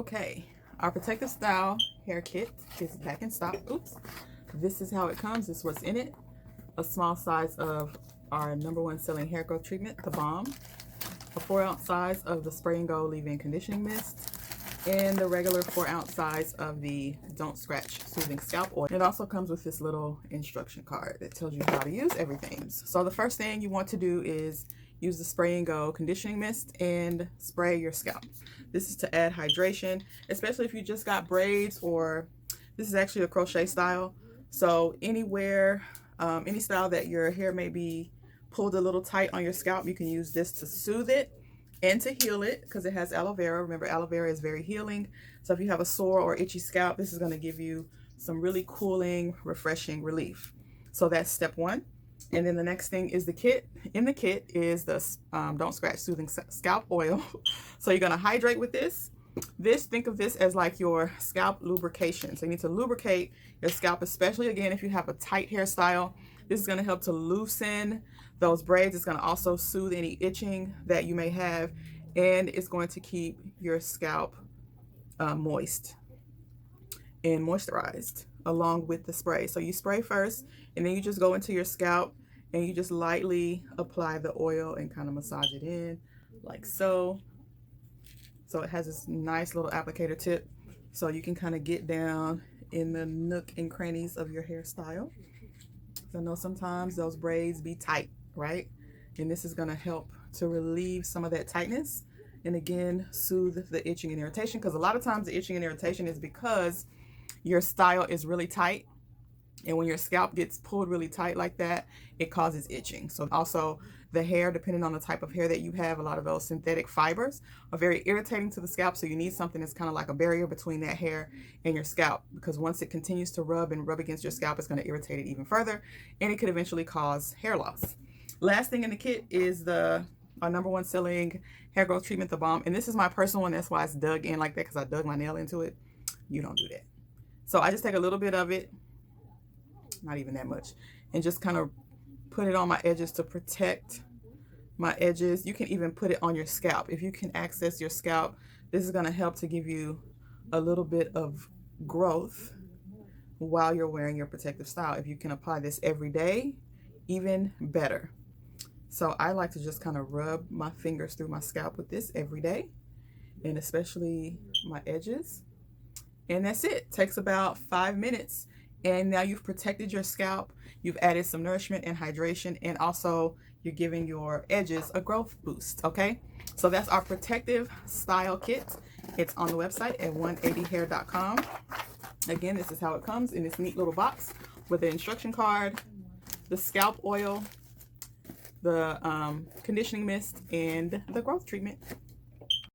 Okay, our protective style hair kit is back in stock. Oops. This is how it comes. This is what's in it. A small size of our #1 selling hair growth treatment, the balm. A 4-ounce size of the Spray and Go leave-in conditioning mist. And the regular 4-ounce size of the Don't Scratch Soothing Scalp Oil. It also comes with this little instruction card that tells you how to use everything. So the first thing you want to do is use the Spray and Go conditioning mist and spray your scalp. This is to add hydration, especially if you just got braids, or this is actually a crochet style. So anywhere, any style that your hair may be pulled a little tight on your scalp, you can use this to soothe it and to heal it, because it has aloe vera. Remember, aloe vera is very healing. So if you have a sore or itchy scalp, this is going to give you some really cooling, refreshing relief. So that's step one. And then the next thing is the kit. In the kit is the Don't Scratch Soothing Scalp Oil. So you're going to hydrate with this. Think of this as like your scalp lubrication. So you need to lubricate your scalp, especially again if you have a tight hairstyle. This is going to help to loosen those braids. It's going to also soothe any itching that you may have, and it's going to keep your scalp moist and moisturized along with the spray. So you spray first, and then you just go into your scalp and you just lightly apply the oil and kind of massage it in like so. So it has this nice little applicator tip, so you can kind of get down in the nook and crannies of your hairstyle. I know sometimes those braids be tight, right? And this is going to help to relieve some of that tightness, and again soothe the itching and irritation, because a lot of times the itching and irritation is because your style is really tight, and when your scalp gets pulled really tight like that, it causes itching. So also the hair, depending on the type of hair that you have, a lot of those synthetic fibers are very irritating to the scalp. So you need something that's kind of like a barrier between that hair and your scalp, because once it continues to rub against your scalp, it's going to irritate it even further, and it could eventually cause hair loss. Last thing in the kit is our #1 selling hair growth treatment, the balm. And this is my personal one. That's why it's dug in like that, because I dug my nail into it. You don't do that. So I just take a little bit of it, not even that much, and just kind of put it on my edges to protect my edges. You can even put it on your scalp. If you can access your scalp, this is going to help to give you a little bit of growth while you're wearing your protective style. If you can apply this every day, even better. So I like to just kind of rub my fingers through my scalp with this every day, and especially my edges. And that's it. Takes about 5 minutes. And now you've protected your scalp. You've added some nourishment and hydration, and also you're giving your edges a growth boost, okay? So that's our protective style kit. It's on the website at 180hair.com. Again, this is how it comes in this neat little box with the instruction card, the scalp oil, the conditioning mist, and the growth treatment.